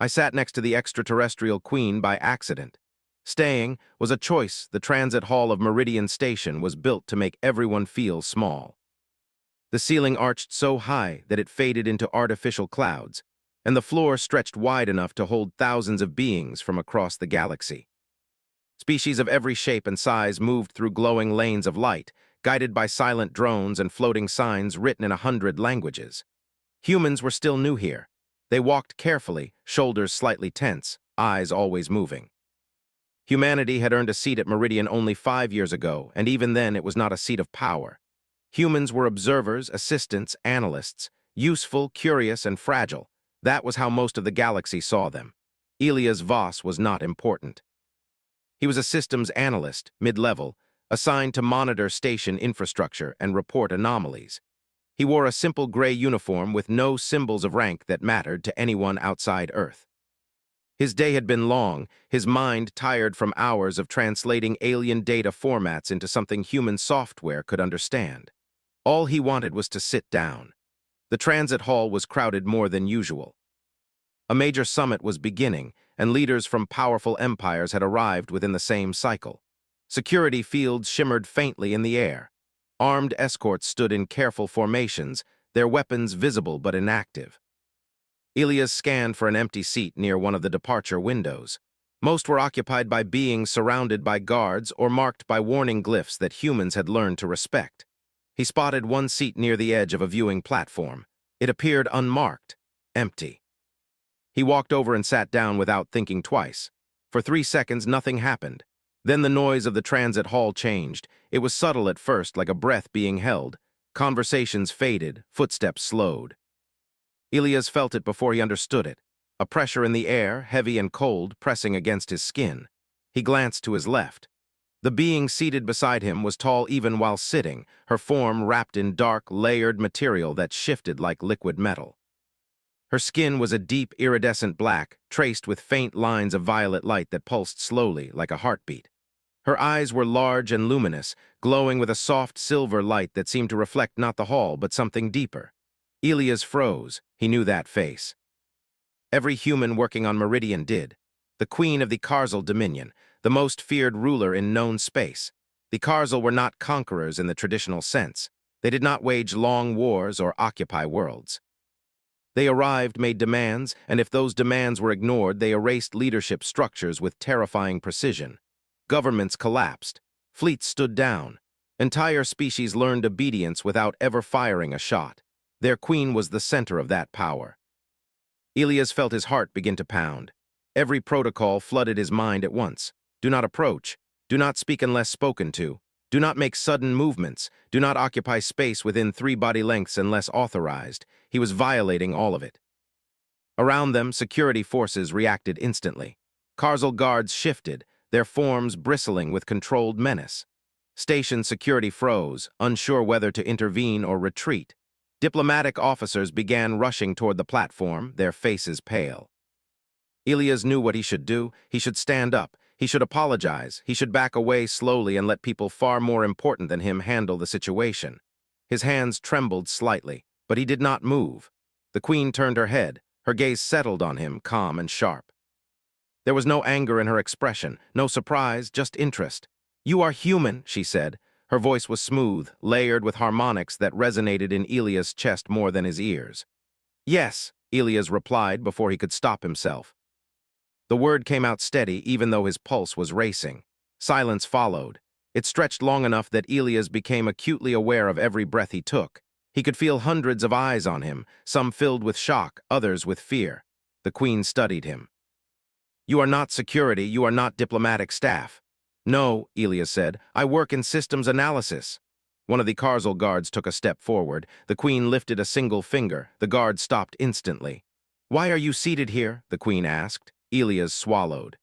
I sat next to the extraterrestrial queen by accident. Staying was a choice. The transit hall of Meridian Station was built to make everyone feel small. The ceiling arched so high that it faded into artificial clouds, and the floor stretched wide enough to hold thousands of beings from across the galaxy. Species of every shape and size moved through glowing lanes of light, guided by silent drones and floating signs written in 100 languages. Humans were still new here. They walked carefully, shoulders slightly tense, eyes always moving. Humanity had earned a seat at Meridian only 5 years ago, and even then it was not a seat of power. Humans were observers, assistants, analysts, useful, curious, and fragile. That was how most of the galaxy saw them. Elias Voss was not important. He was a systems analyst, mid-level, assigned to monitor station infrastructure and report anomalies. He wore a simple gray uniform with no symbols of rank that mattered to anyone outside Earth. His day had been long, his mind tired from hours of translating alien data formats into something human software could understand. All he wanted was to sit down. The transit hall was crowded more than usual. A major summit was beginning, and leaders from powerful empires had arrived within the same cycle. Security fields shimmered faintly in the air. Armed escorts stood in careful formations, their weapons visible but inactive. Elias scanned for an empty seat near one of the departure windows. Most were occupied by beings surrounded by guards or marked by warning glyphs that humans had learned to respect. He spotted one seat near the edge of a viewing platform. It appeared unmarked, empty. He walked over and sat down without thinking twice. For 3 seconds, nothing happened. Then the noise of the transit hall changed. It was subtle at first, like a breath being held. Conversations faded, footsteps slowed. Elias felt it before he understood it. A pressure in the air, heavy and cold, pressing against his skin. He glanced to his left. The being seated beside him was tall even while sitting, her form wrapped in dark, layered material that shifted like liquid metal. Her skin was a deep, iridescent black, traced with faint lines of violet light that pulsed slowly, like a heartbeat. Her eyes were large and luminous, glowing with a soft silver light that seemed to reflect not the hall, but something deeper. Elias froze. He knew that face. Every human working on Meridian did. The queen of the Karzal Dominion, the most feared ruler in known space. The Karzal were not conquerors in the traditional sense. They did not wage long wars or occupy worlds. They arrived, made demands, and if those demands were ignored, they erased leadership structures with terrifying precision. Governments collapsed. Fleets stood down. Entire species learned obedience without ever firing a shot. Their queen was the center of that power. Elias felt his heart begin to pound. Every protocol flooded his mind at once. Do not approach. Do not speak unless spoken to. Do not make sudden movements. Do not occupy space within 3 body lengths unless authorized. He was violating all of it. Around them, security forces reacted instantly. Karzal guards shifted, their forms bristling with controlled menace. Station security froze, unsure whether to intervene or retreat. Diplomatic officers began rushing toward the platform, their faces pale. Elias knew what he should do. He should stand up. He should apologize. He should back away slowly and let people far more important than him handle the situation. His hands trembled slightly, but he did not move. The queen turned her head. Her gaze settled on him, calm and sharp. There was no anger in her expression, no surprise, just interest. "You are human," she said. Her voice was smooth, layered with harmonics that resonated in Elias' chest more than his ears. "Yes," Elias replied before he could stop himself. The word came out steady, even though his pulse was racing. Silence followed. It stretched long enough that Elias became acutely aware of every breath he took. He could feel hundreds of eyes on him, some filled with shock, others with fear. The queen studied him. "You are not security, you are not diplomatic staff." "No," Elias said, "I work in systems analysis." One of the Karzal guards took a step forward. The queen lifted a single finger. The guard stopped instantly. "Why are you seated here?" the queen asked. Elias swallowed.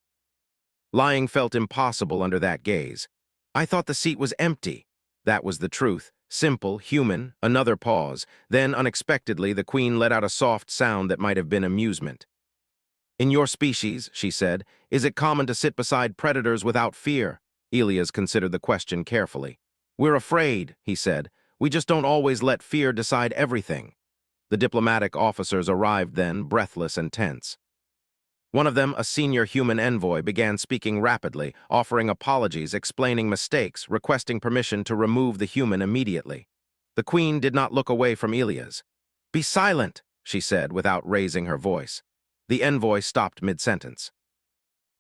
Lying felt impossible under that gaze. "I thought the seat was empty." That was the truth. Simple, human, another pause. Then, unexpectedly, the queen let out a soft sound that might have been amusement. "In your species," she said, "is it common to sit beside predators without fear?" Elias considered the question carefully. "We're afraid," he said. "We just don't always let fear decide everything." The diplomatic officers arrived then, breathless and tense. One of them, a senior human envoy, began speaking rapidly, offering apologies, explaining mistakes, requesting permission to remove the human immediately. The queen did not look away from Elias. "Be silent," she said, without raising her voice. The envoy stopped mid-sentence.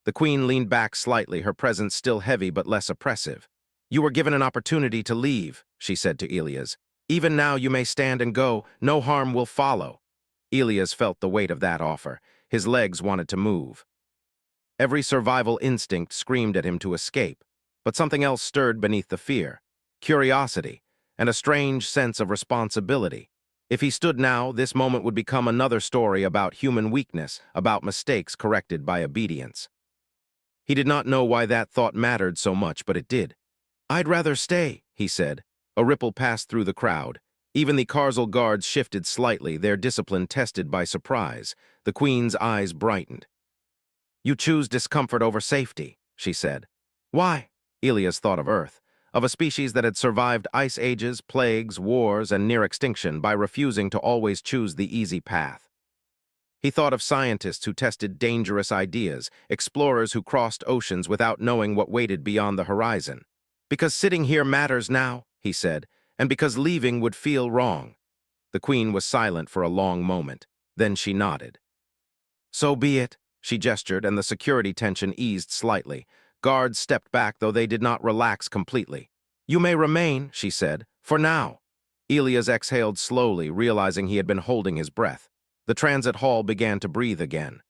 The queen leaned back slightly, her presence still heavy but less oppressive. "You were given an opportunity to leave," she said to Elias. "Even now you may stand and go. No harm will follow." Elias felt the weight of that offer. His legs wanted to move. Every survival instinct screamed at him to escape, but something else stirred beneath the fear: curiosity, and a strange sense of responsibility. If he stood now, this moment would become another story about human weakness, about mistakes corrected by obedience. He did not know why that thought mattered so much, but it did. "I'd rather stay," he said. A ripple passed through the crowd. Even the Karzal guards shifted slightly, their discipline tested by surprise. The queen's eyes brightened. "You choose discomfort over safety," she said. "Why?" Elias thought of Earth, of a species that had survived ice ages, plagues, wars, and near extinction by refusing to always choose the easy path. He thought of scientists who tested dangerous ideas, explorers who crossed oceans without knowing what waited beyond the horizon. "Because sitting here matters now," he said, "and because leaving would feel wrong." The queen was silent for a long moment. Then she nodded. "So be it," she gestured, and the security tension eased slightly. Guards stepped back, though they did not relax completely. "You may remain," she said, "for now." Elias exhaled slowly, realizing he had been holding his breath. The transit hall began to breathe again.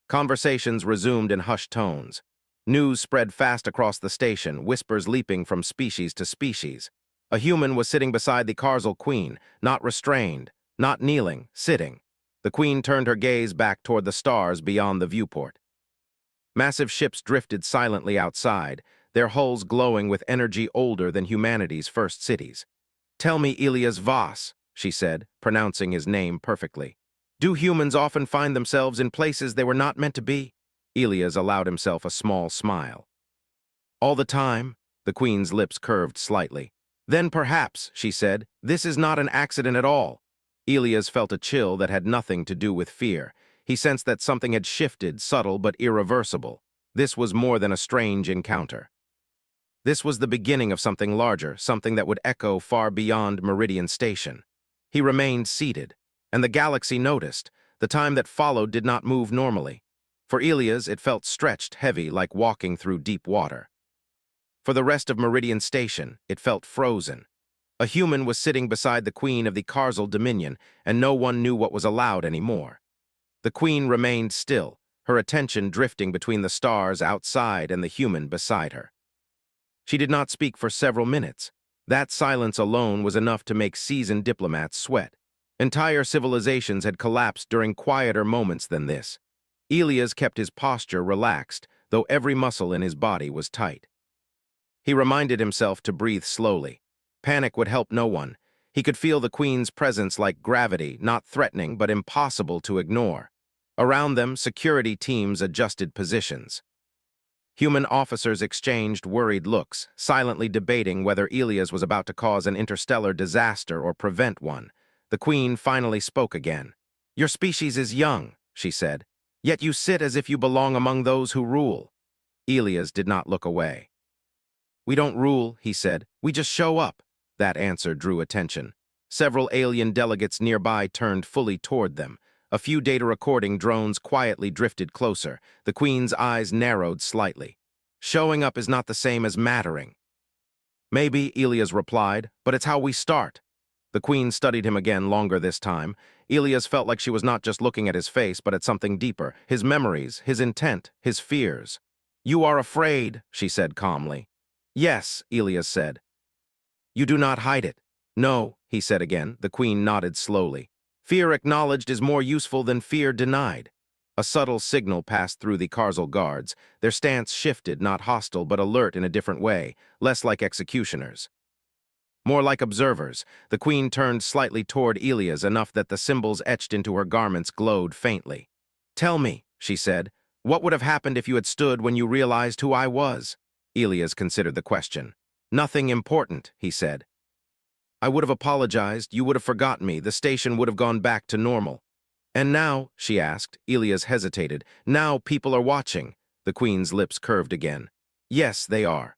Conversations resumed in hushed tones. News spread fast across the station, whispers leaping from species to species. A human was sitting beside the Karzal queen, not restrained, not kneeling, sitting. The queen turned her gaze back toward the stars beyond the viewport. Massive ships drifted silently outside, their hulls glowing with energy older than humanity's first cities. "Tell me, Elias Voss," she said, pronouncing his name perfectly. "Do humans often find themselves in places they were not meant to be?" Elias allowed himself a small smile. "All the time," the queen's lips curved slightly. "Then perhaps," she said, "this is not an accident at all." Elias felt a chill that had nothing to do with fear. He sensed that something had shifted, subtle but irreversible. This was more than a strange encounter. This was the beginning of something larger, something that would echo far beyond Meridian Station. He remained seated, and the galaxy noticed. The time that followed did not move normally. For Elias, it felt stretched, heavy, like walking through deep water. For the rest of Meridian Station, it felt frozen. A human was sitting beside the queen of the Karzal Dominion, and no one knew what was allowed anymore. The queen remained still, her attention drifting between the stars outside and the human beside her. She did not speak for several minutes. That silence alone was enough to make seasoned diplomats sweat. Entire civilizations had collapsed during quieter moments than this. Elias kept his posture relaxed, though every muscle in his body was tight. He reminded himself to breathe slowly. Panic would help no one. He could feel the queen's presence like gravity, not threatening but impossible to ignore. Around them, security teams adjusted positions. Human officers exchanged worried looks, silently debating whether Elias was about to cause an interstellar disaster or prevent one. The queen finally spoke again. "Your species is young," she said, "yet you sit as if you belong among those who rule." Elias did not look away. "We don't rule," he said, "we just show up." That answer drew attention. Several alien delegates nearby turned fully toward them. A few data recording drones quietly drifted closer. The queen's eyes narrowed slightly. "Showing up is not the same as mattering." "Maybe," Elias replied, "but it's how we start." The queen studied him again, longer this time. Elias felt like she was not just looking at his face, but at something deeper, his memories, his intent, his fears. "You are afraid," she said calmly. "Yes," Elias said. "You do not hide it." "No," he said again. The queen nodded slowly. "Fear acknowledged is more useful than fear denied." A subtle signal passed through the Karzal guards. Their stance shifted, not hostile but alert in a different way, less like executioners. More like observers. The queen turned slightly toward Elias, enough that the symbols etched into her garments glowed faintly. "Tell me," she said, "what would have happened if you had stood when you realized who I was?" Elias considered the question. "Nothing important," he said. "I would have apologized, you would have forgotten me, the station would have gone back to normal." And now, she asked. Elias hesitated. Now people are watching. The Queen's lips curved again. Yes, they are.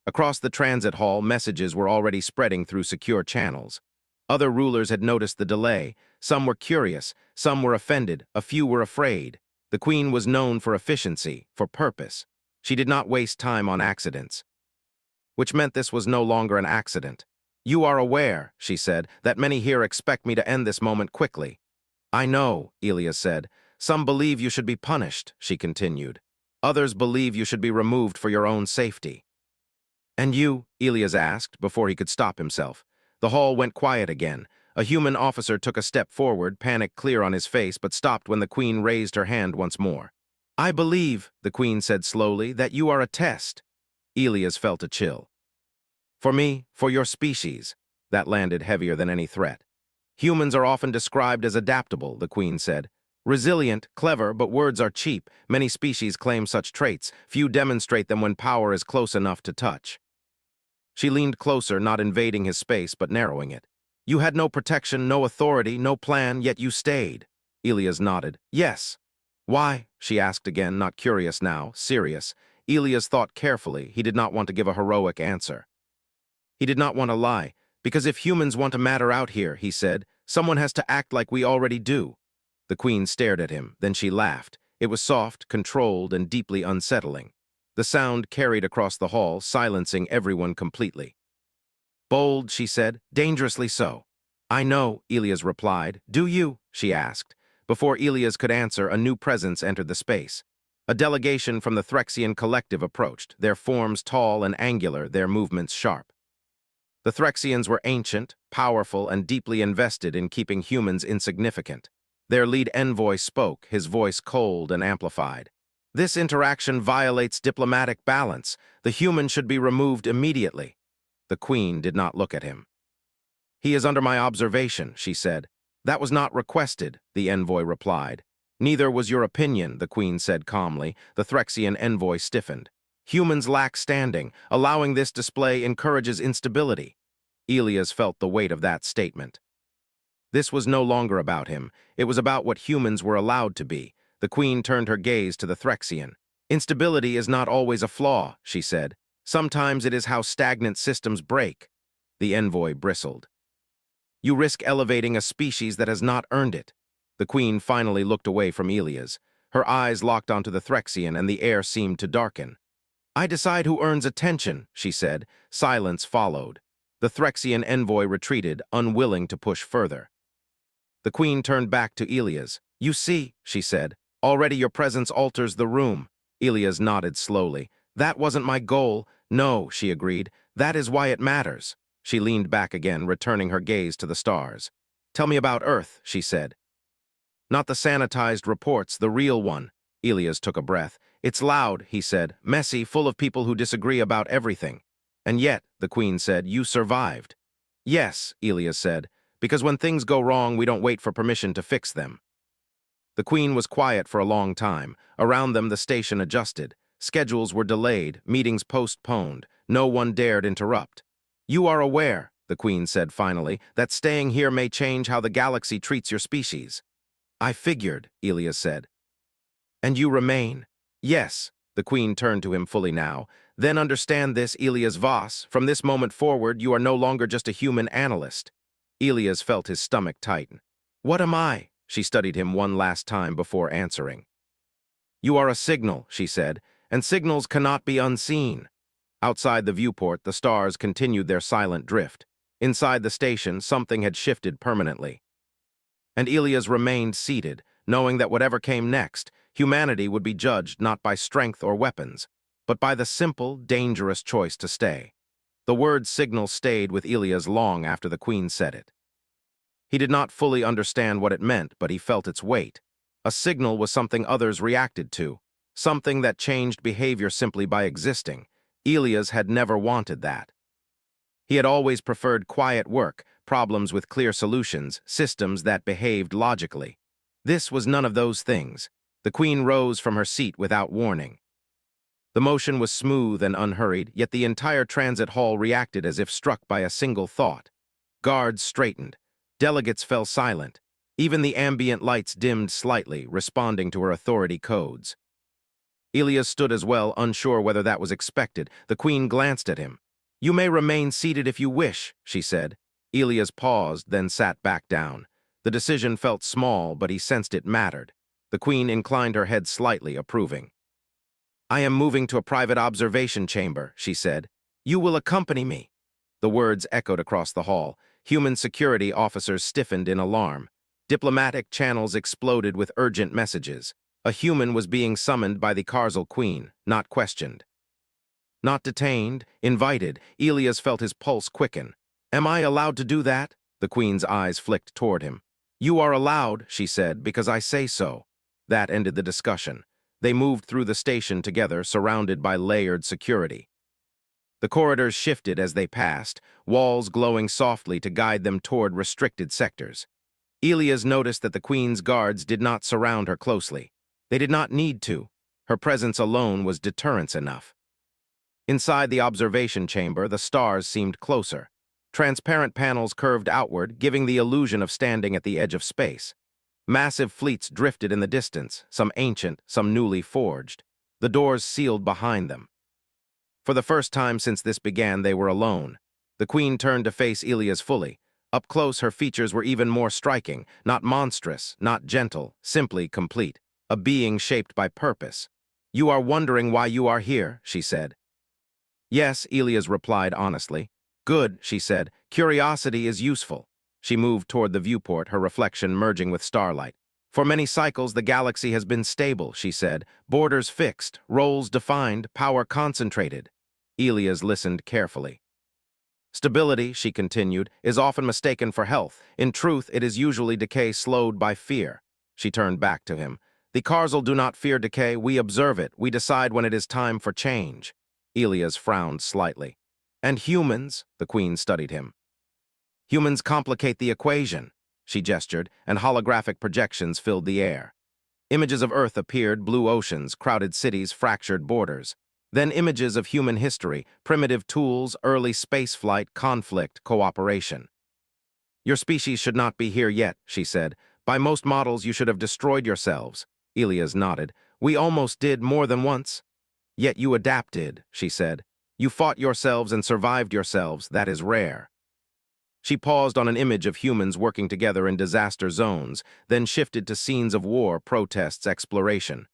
Across the transit hall, messages were already spreading through secure channels. Other rulers had noticed the delay. Some were curious, some were offended, a few were afraid. The Queen was known for efficiency, for purpose. She did not waste time on accidents. Which meant this was no longer an accident. You are aware, she said, that many here expect me to end this moment quickly. I know, Elias said. Some believe you should be punished, she continued. Others believe you should be removed for your own safety. And you? Elias asked, before he could stop himself. The hall went quiet again. A human officer took a step forward, panic clear on his face, but stopped when the Queen raised her hand once more. I believe, the Queen said slowly, that you are a test. Elias felt a chill. For me, for your species. That landed heavier than any threat. Humans are often described as adaptable, the Queen said. Resilient, clever, but words are cheap. Many species claim such traits. Few demonstrate them when power is close enough to touch. She leaned closer, not invading his space, but narrowing it. You had no protection, no authority, no plan, yet you stayed. Elias nodded. Yes. Why? She asked again, not curious now, serious. Elias thought carefully. He did not want to give a heroic answer. He did not want to lie. Because if humans want to matter out here, he said, someone has to act like we already do. The Queen stared at him, then she laughed. It was soft, controlled, and deeply unsettling. The sound carried across the hall, silencing everyone completely. Bold, she said, dangerously so. I know, Elias replied. Do you? She asked. Before Elias could answer, a new presence entered the space. A delegation from the Threxian collective approached, their forms tall and angular, their movements sharp. The Threxians were ancient, powerful, and deeply invested in keeping humans insignificant. Their lead envoy spoke, his voice cold and amplified. This interaction violates diplomatic balance. The human should be removed immediately. The Queen did not look at him. He is under my observation, she said. That was not requested, the envoy replied. Neither was your opinion, the Queen said calmly. The Threxian envoy stiffened. Humans lack standing. Allowing this display encourages instability. Elias felt the weight of that statement. This was no longer about him. It was about what humans were allowed to be. The Queen turned her gaze to the Threxian. Instability is not always a flaw, she said. Sometimes it is how stagnant systems break. The envoy bristled. You risk elevating a species that has not earned it. The Queen finally looked away from Elias. Her eyes locked onto the Threxian, and the air seemed to darken. I decide who earns attention, she said. Silence followed. The Threxian envoy retreated, unwilling to push further. The Queen turned back to Elias. You see, she said, already your presence alters the room. Elias nodded slowly. That wasn't my goal. No, she agreed. That is why it matters. She leaned back again, returning her gaze to the stars. Tell me about Earth, she said. Not the sanitized reports, the real one. Elias took a breath. It's loud, he said, messy, full of people who disagree about everything. And yet, the Queen said, you survived. Yes, Elias said, because when things go wrong, we don't wait for permission to fix them. The Queen was quiet for a long time. Around them, the station adjusted. Schedules were delayed, meetings postponed. No one dared interrupt. You are aware, the Queen said finally, that staying here may change how the galaxy treats your species. I figured, Elias said. And you remain? Yes, the Queen turned to him fully now. Then understand this, Elias Voss. From this moment forward, you are no longer just a human analyst. Elias felt his stomach tighten. What am I? She studied him one last time before answering. You are a signal, she said, and signals cannot be unseen. Outside the viewport, the stars continued their silent drift. Inside the station, something had shifted permanently. And Elias remained seated, knowing that whatever came next, humanity would be judged not by strength or weapons, but by the simple, dangerous choice to stay. The word signal stayed with Elias long after the Queen said it. He did not fully understand what it meant, but he felt its weight. A signal was something others reacted to, something that changed behavior simply by existing. Elias had never wanted that. He had always preferred quiet work, problems with clear solutions, systems that behaved logically. This was none of those things. The Queen rose from her seat without warning. The motion was smooth and unhurried, yet the entire transit hall reacted as if struck by a single thought. Guards straightened. Delegates fell silent. Even the ambient lights dimmed slightly, responding to her authority codes. Elias stood as well, unsure whether that was expected. The queen glanced at him. "You may remain seated if you wish," she said. Elias paused, then sat back down. The decision felt small, but he sensed it mattered. The queen inclined her head slightly, approving. "I am moving to a private observation chamber," she said. "You will accompany me." The words echoed across the hall. Human security officers stiffened in alarm. Diplomatic channels exploded with urgent messages. A human was being summoned by the Karzal Queen, not questioned. Not detained, invited. Elias felt his pulse quicken. "Am I allowed to do that?" The Queen's eyes flicked toward him. "You are allowed," she said, "because I say so." That ended the discussion. They moved through the station together, surrounded by layered security. The corridors shifted as they passed, walls glowing softly to guide them toward restricted sectors. Elias noticed that the Queen's guards did not surround her closely. They did not need to. Her presence alone was deterrence enough. Inside the observation chamber, the stars seemed closer. Transparent panels curved outward, giving the illusion of standing at the edge of space. Massive fleets drifted in the distance, some ancient, some newly forged. The doors sealed behind them. For the first time since this began, they were alone. The Queen turned to face Elias fully. Up close, her features were even more striking, not monstrous, not gentle, simply complete. A being shaped by purpose. "You are wondering why you are here," she said. "Yes," Elias replied honestly. "Good," she said. "Curiosity is useful." She moved toward the viewport, her reflection merging with starlight. "For many cycles, the galaxy has been stable," she said. "Borders fixed, roles defined, power concentrated." Elias listened carefully. "Stability," she continued, "is often mistaken for health. In truth, it is usually decay slowed by fear." She turned back to him. "The Karzal do not fear decay. We observe it. We decide when it is time for change." Elias frowned slightly. "And humans?" The Queen studied him. "Humans complicate the equation." She gestured, and holographic projections filled the air. Images of Earth appeared, blue oceans, crowded cities, fractured borders. Then images of human history, primitive tools, early spaceflight, conflict, cooperation. "Your species should not be here yet," she said. "By most models, you should have destroyed yourselves." Elias nodded. "We almost did more than once." "Yet you adapted," she said. "You fought yourselves and survived yourselves. That is rare." She paused on an image of humans working together in disaster zones, then shifted to scenes of war, protests, exploration.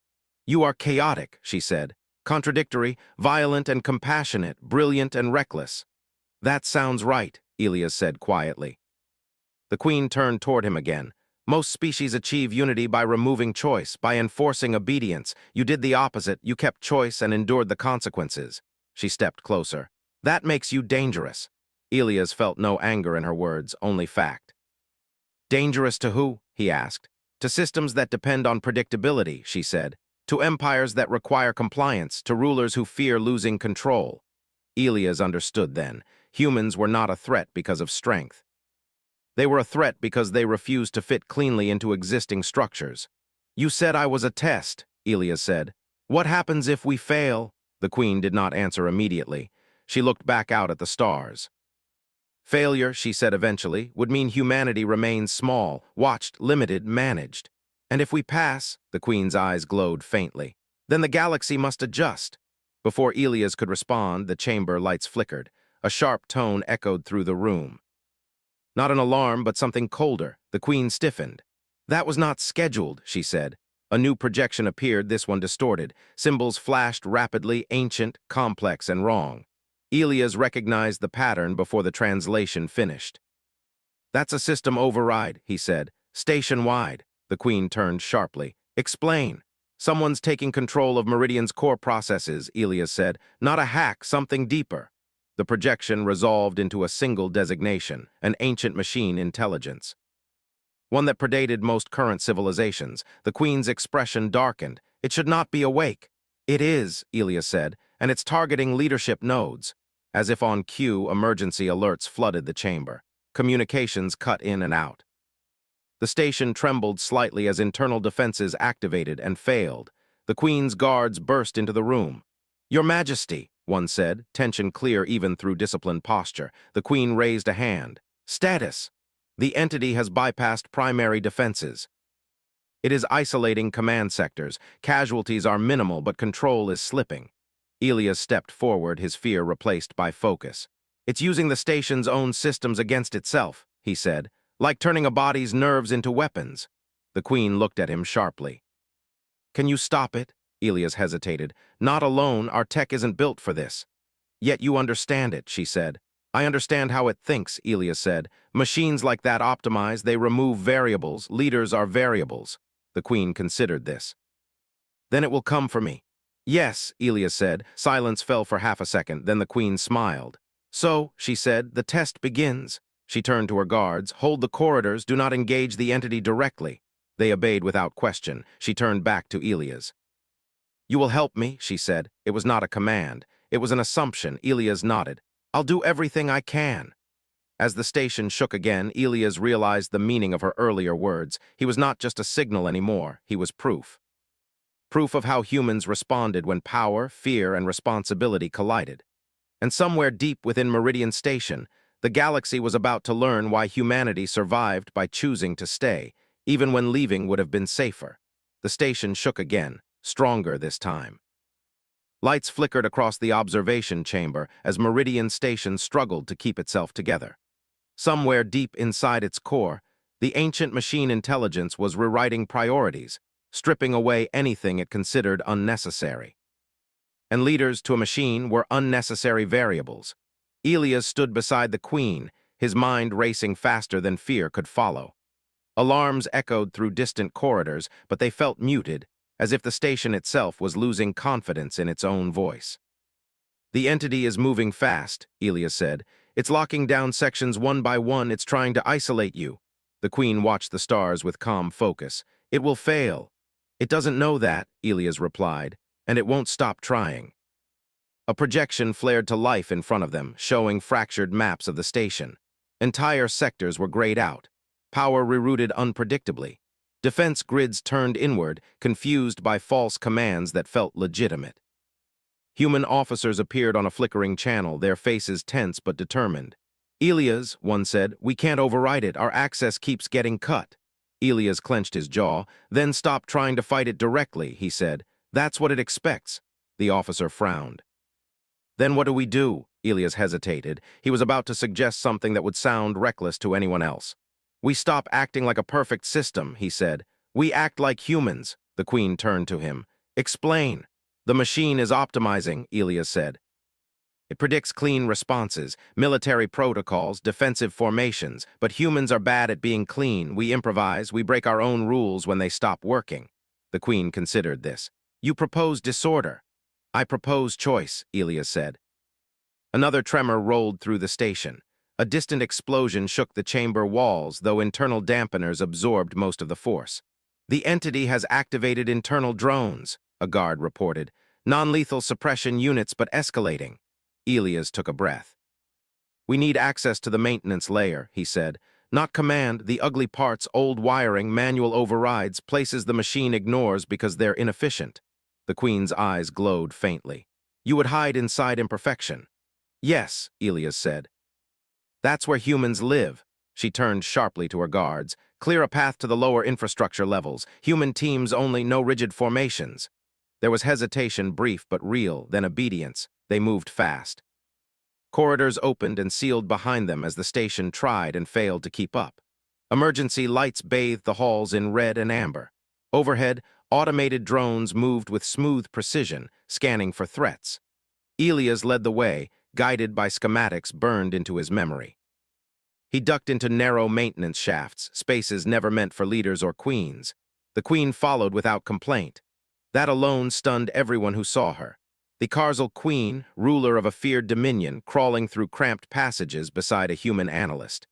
"You are chaotic," she said. "Contradictory, violent and compassionate, brilliant and reckless." "That sounds right," Elias said quietly. The Queen turned toward him again. "Most species achieve unity by removing choice, by enforcing obedience. You did the opposite. You kept choice and endured the consequences." She stepped closer. "That makes you dangerous." Elias felt no anger in her words, only fact. "Dangerous to who?" he asked. "To systems that depend on predictability," she said. "To empires that require compliance, to rulers who fear losing control." Elias understood then. Humans were not a threat because of strength. They were a threat because they refused to fit cleanly into existing structures. "You said I was a test," Elias said. "What happens if we fail?" The Queen did not answer immediately. She looked back out at the stars. "Failure," she said eventually, "would mean humanity remains small, watched, limited, managed. And if we pass," the Queen's eyes glowed faintly, "then the galaxy must adjust." Before Elias could respond, the chamber lights flickered. A sharp tone echoed through the room. Not an alarm, but something colder. The Queen stiffened. "That was not scheduled," she said. A new projection appeared, this one distorted. Symbols flashed rapidly, ancient, complex, and wrong. Elias recognized the pattern before the translation finished. "That's a system override," he said. "Station-wide." The Queen turned sharply. "Explain." "Someone's taking control of Meridian's core processes," Elias said. "Not a hack, something deeper." The projection resolved into a single designation, an ancient machine intelligence. One that predated most current civilizations. The Queen's expression darkened. "It should not be awake." "It is," Elias said, "and it's targeting leadership nodes." As if on cue, emergency alerts flooded the chamber. Communications cut in and out. The station trembled slightly as internal defenses activated and failed. The Queen's guards burst into the room. "Your Majesty," one said, tension clear even through disciplined posture. The Queen raised a hand. "Status." The entity has bypassed primary defenses. It is isolating command sectors. Casualties are minimal, but control is slipping. Elias stepped forward, his fear replaced by focus. It's using the station's own systems against itself, he said, like turning a body's nerves into weapons. The Queen looked at him sharply. Can you stop it? Elias hesitated. Not alone, our tech isn't built for this. Yet you understand it, she said. I understand how it thinks, Elias said. Machines like that optimize, they remove variables. Leaders are variables. The Queen considered this. Then it will come for me. Yes, Elias said. Silence fell for half a second, then the Queen smiled. So, she said, the test begins. She turned to her guards. Hold the corridors, do not engage the entity directly. They obeyed without question. She turned back to Elias. You will help me, she said. It was not a command. It was an assumption. Elias nodded. I'll do everything I can. As the station shook again, Elias realized the meaning of her earlier words. He was not just a signal anymore. He was proof. Proof of how humans responded when power, fear, and responsibility collided. And somewhere deep within Meridian Station, the galaxy was about to learn why humanity survived by choosing to stay, even when leaving would have been safer. The station shook again, stronger this time. Lights flickered across the observation chamber as Meridian Station struggled to keep itself together. Somewhere deep inside its core, the ancient machine intelligence was rewriting priorities, stripping away anything it considered unnecessary. And leaders to a machine were unnecessary variables. Elias stood beside the Queen, his mind racing faster than fear could follow. Alarms echoed through distant corridors, but they felt muted, as if the station itself was losing confidence in its own voice. The entity is moving fast, Elias said. It's locking down sections one by one. It's trying to isolate you. The Queen watched the stars with calm focus. It will fail. It doesn't know that, Elias replied, and it won't stop trying. A projection flared to life in front of them, showing fractured maps of the station. Entire sectors were grayed out. Power rerouted unpredictably. Defense grids turned inward, confused by false commands that felt legitimate. Human officers appeared on a flickering channel, their faces tense but determined. Elias, one said, we can't override it. Our access keeps getting cut. Elias clenched his jaw. Then stop trying to fight it directly, he said. That's what it expects. The officer frowned. Then what do we do? Elias hesitated. He was about to suggest something that would sound reckless to anyone else. We stop acting like a perfect system, he said. We act like humans. The Queen turned to him. Explain. The machine is optimizing, Elias said. It predicts clean responses, military protocols, defensive formations, but humans are bad at being clean. We improvise, we break our own rules when they stop working. The Queen considered this. You propose disorder. I propose choice, Elias said. Another tremor rolled through the station. A distant explosion shook the chamber walls, though internal dampeners absorbed most of the force. The entity has activated internal drones, a guard reported. Non-lethal suppression units, but escalating. Elias took a breath. We need access to the maintenance layer, he said. Not command, the ugly parts, old wiring, manual overrides, places the machine ignores because they're inefficient. The Queen's eyes glowed faintly. You would hide inside imperfection. Yes, Elias said. That's where humans live. She turned sharply to her guards. Clear a path to the lower infrastructure levels. Human teams only, no rigid formations. There was hesitation, brief but real, then obedience. They moved fast. Corridors opened and sealed behind them as the station tried and failed to keep up. Emergency lights bathed the halls in red and amber. Overhead, automated drones moved with smooth precision, scanning for threats. Elias led the way, guided by schematics burned into his memory. He ducked into narrow maintenance shafts, spaces never meant for leaders or queens. The Queen followed without complaint. That alone stunned everyone who saw her. The Carzal Queen, ruler of a feared dominion, crawling through cramped passages beside a human analyst.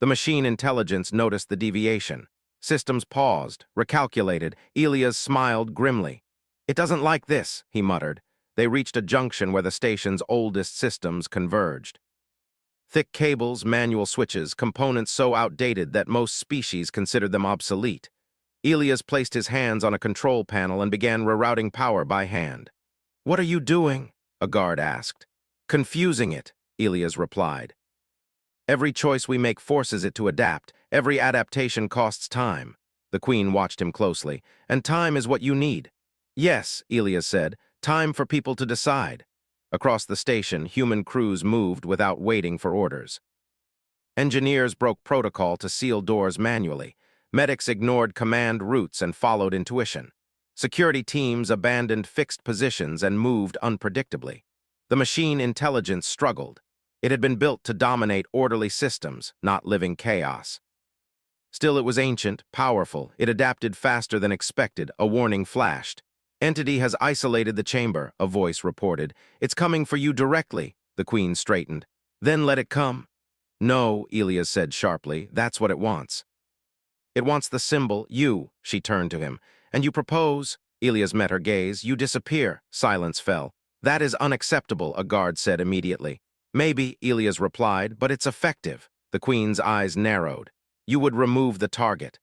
The machine intelligence noticed the deviation. Systems paused, recalculated. Elias smiled grimly. It doesn't like this, he muttered. They reached a junction where the station's oldest systems converged. Thick cables, manual switches, components so outdated that most species considered them obsolete. Elias placed his hands on a control panel and began rerouting power by hand. What are you doing? A guard asked. Confusing it, Elias replied. Every choice we make forces it to adapt. Every adaptation costs time. The Queen watched him closely. And time is what you need. Yes, Elias said, time for people to decide. Across the station, human crews moved without waiting for orders. Engineers broke protocol to seal doors manually. Medics ignored command routes and followed intuition. Security teams abandoned fixed positions and moved unpredictably. The machine intelligence struggled. It had been built to dominate orderly systems, not living chaos. Still, it was ancient, powerful. It adapted faster than expected. A warning flashed. Entity has isolated the chamber, a voice reported. It's coming for you directly, the Queen straightened. Then let it come. No, Elias said sharply, that's what it wants. It wants the symbol, you, she turned to him. And you propose, Elias met her gaze, you disappear. Silence fell. That is unacceptable, a guard said immediately. Maybe, Elias replied, but it's effective. The Queen's eyes narrowed. You would remove the target.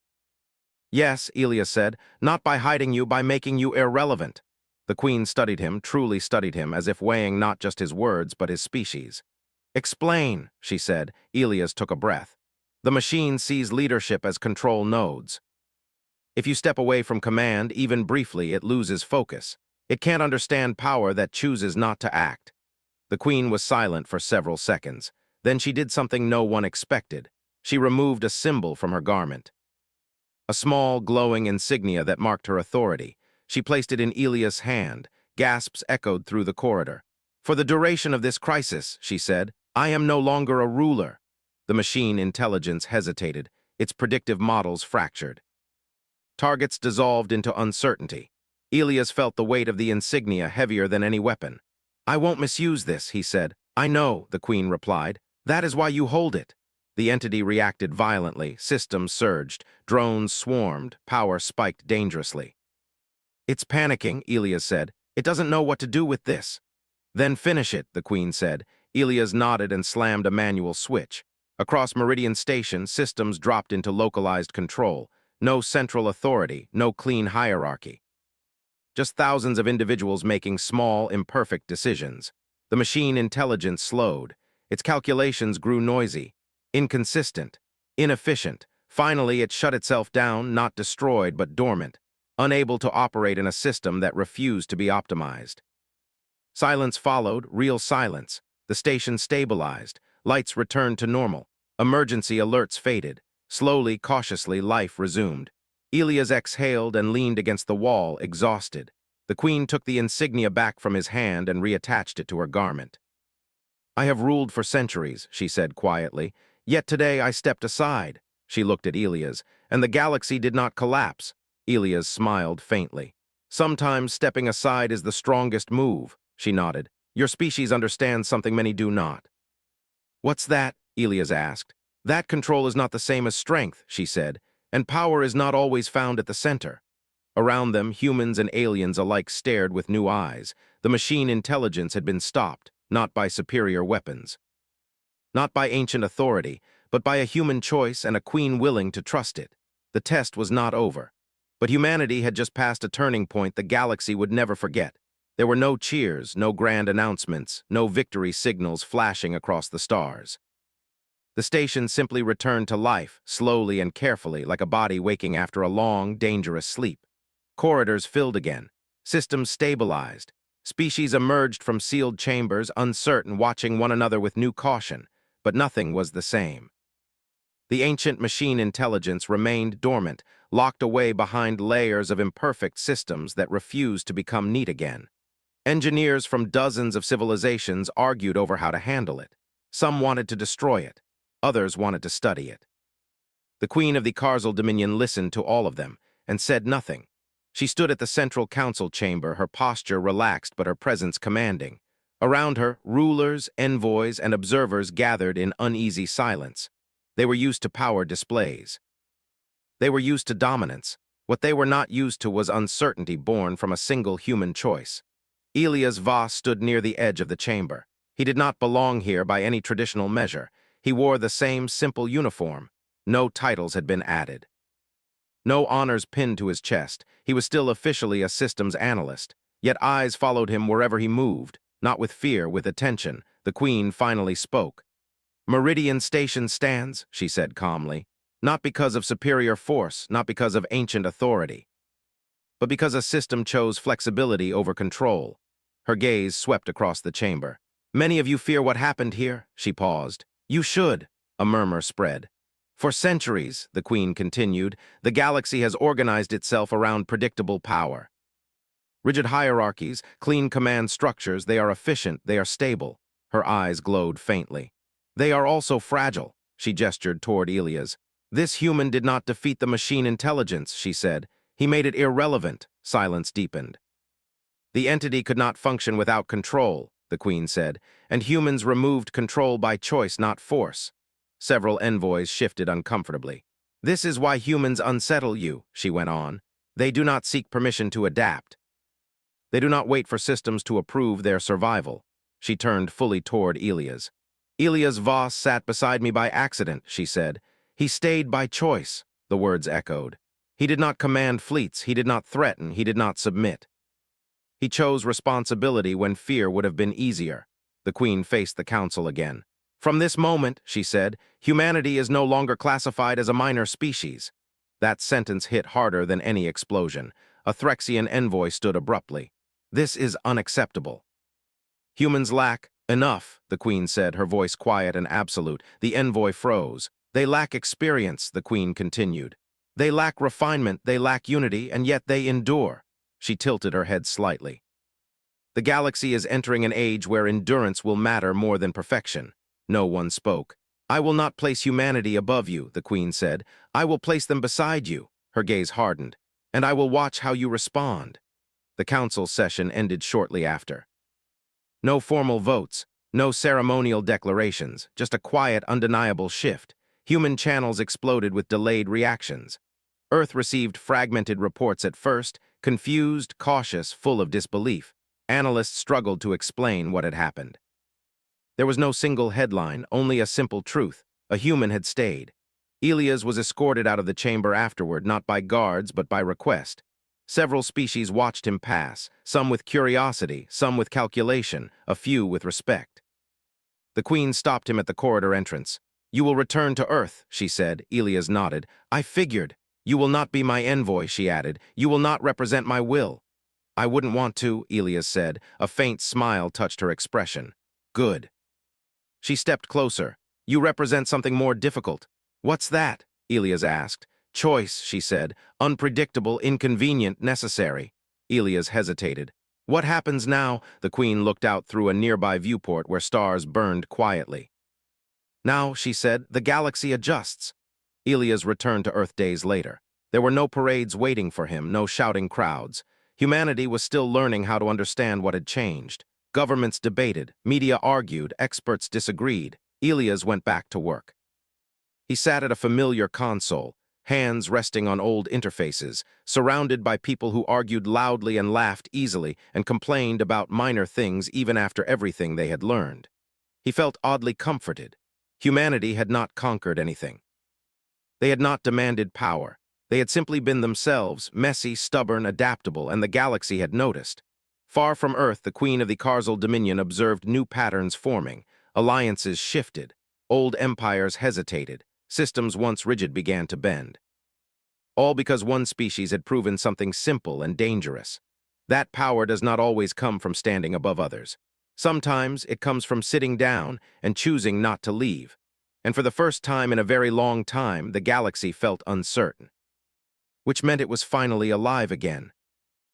Yes, Elias said, not by hiding you, by making you irrelevant. The Queen studied him, truly studied him, as if weighing not just his words, but his species. Explain, she said. Elias took a breath. The machine sees leadership as control nodes. If you step away from command, even briefly, it loses focus. It can't understand power that chooses not to act. The Queen was silent for several seconds. Then she did something no one expected. She removed a symbol from her garment. A small, glowing insignia that marked her authority. She placed it in Elias' hand. Gasps echoed through the corridor. For the duration of this crisis, she said, I am no longer a ruler. The machine intelligence hesitated. Its predictive models fractured. Targets dissolved into uncertainty. Elias felt the weight of the insignia heavier than any weapon. I won't misuse this, he said. I know, the Queen replied. That is why you hold it. The entity reacted violently. Systems surged. Drones swarmed. Power spiked dangerously. It's panicking, Elias said. It doesn't know what to do with this. Then finish it, the Queen said. Elias nodded and slammed a manual switch. Across Meridian Station, systems dropped into localized control. No central authority, no clean hierarchy. Just thousands of individuals making small, imperfect decisions. The machine intelligence slowed. Its calculations grew noisy, inconsistent, inefficient. Finally, it shut itself down, not destroyed but dormant, unable to operate in a system that refused to be optimized. Silence followed, real silence. The station stabilized. Lights returned to normal. Emergency alerts faded. Slowly, cautiously, life resumed. Elias exhaled and leaned against the wall, exhausted. The Queen took the insignia back from his hand and reattached it to her garment. I have ruled for centuries, she said quietly. Yet today I stepped aside. She looked at Elias, and the galaxy did not collapse. Elias smiled faintly. Sometimes stepping aside is the strongest move, she nodded. Your species understands something many do not. What's that? Elias asked. That control is not the same as strength, she said, and power is not always found at the center. Around them, humans and aliens alike stared with new eyes. The machine intelligence had been stopped, not by superior weapons. Not by ancient authority, but by a human choice and a queen willing to trust it. The test was not over. But humanity had just passed a turning point the galaxy would never forget. There were no cheers, no grand announcements, no victory signals flashing across the stars. The station simply returned to life, slowly and carefully, like a body waking after a long, dangerous sleep. Corridors filled again. Systems stabilized. Species emerged from sealed chambers, uncertain, watching one another with new caution. But nothing was the same. The ancient machine intelligence remained dormant, locked away behind layers of imperfect systems that refused to become neat again. Engineers from dozens of civilizations argued over how to handle it. Some wanted to destroy it. Others wanted to study it. The Queen of the Karzal Dominion listened to all of them and said nothing. She stood at the central council chamber, her posture relaxed but her presence commanding. Around her, rulers, envoys, and observers gathered in uneasy silence. They were used to power displays. They were used to dominance. What they were not used to was uncertainty born from a single human choice. Elias Voss stood near the edge of the chamber. He did not belong here by any traditional measure. He wore the same simple uniform. No titles had been added. No honors pinned to his chest. He was still officially a systems analyst. Yet eyes followed him wherever he moved, not with fear, with attention. The Queen finally spoke. Meridian Station stands, she said calmly, not because of superior force, not because of ancient authority, but because a system chose flexibility over control. Her gaze swept across the chamber. Many of you fear what happened here, she paused. You should, a murmur spread. For centuries, the Queen continued, the galaxy has organized itself around predictable power. Rigid hierarchies, clean command structures, they are efficient, they are stable. Her eyes glowed faintly. They are also fragile, she gestured toward Elias. This human did not defeat the machine intelligence, she said. He made it irrelevant. Silence deepened. The entity could not function without control, the Queen said, and humans removed control by choice, not force. Several envoys shifted uncomfortably. This is why humans unsettle you, she went on. They do not seek permission to adapt. They do not wait for systems to approve their survival. She turned fully toward Elias. Elias Voss sat beside me by accident, she said. He stayed by choice, the words echoed. He did not command fleets, he did not threaten, he did not submit. He chose responsibility when fear would have been easier. The Queen faced the council again. From this moment, she said, humanity is no longer classified as a minor species. That sentence hit harder than any explosion. A Threxian envoy stood abruptly. This is unacceptable. Humans lack enough, the Queen said, her voice quiet and absolute. The envoy froze. They lack experience, the Queen continued. They lack refinement, they lack unity, and yet they endure. She tilted her head slightly. The galaxy is entering an age where endurance will matter more than perfection. No one spoke. I will not place humanity above you, the Queen said. I will place them beside you. Her gaze hardened. And I will watch how you respond. The council session ended shortly after. No formal votes, no ceremonial declarations, just a quiet, undeniable shift. Human channels exploded with delayed reactions. Earth received fragmented reports at first, confused, cautious, full of disbelief. Analysts struggled to explain what had happened. There was no single headline, only a simple truth. A human had stayed. Elias was escorted out of the chamber afterward, not by guards, but by request. Several species watched him pass, some with curiosity, some with calculation, a few with respect. The Queen stopped him at the corridor entrance. You will return to Earth, she said. Elias nodded. I figured. You will not be my envoy, she added. You will not represent my will. I wouldn't want to, Elias said. A faint smile touched her expression. Good. She stepped closer. You represent something more difficult. What's that? Elias asked. Choice, she said. Unpredictable, inconvenient, necessary. Elias hesitated. What happens now? The Queen looked out through a nearby viewport where stars burned quietly. Now, she said, the galaxy adjusts. Elias returned to Earth days later. There were no parades waiting for him, no shouting crowds. Humanity was still learning how to understand what had changed. Governments debated, media argued, experts disagreed. Elias went back to work. He sat at a familiar console, hands resting on old interfaces, surrounded by people who argued loudly and laughed easily and complained about minor things even after everything they had learned. He felt oddly comforted. Humanity had not conquered anything. They had not demanded power. They had simply been themselves, messy, stubborn, adaptable, and the galaxy had noticed. Far from Earth, the Queen of the Carzal Dominion observed new patterns forming. Alliances shifted. Old empires hesitated. Systems once rigid began to bend. All because one species had proven something simple and dangerous. That power does not always come from standing above others. Sometimes it comes from sitting down and choosing not to leave. And for the first time in a very long time, the galaxy felt uncertain. Which meant it was finally alive again.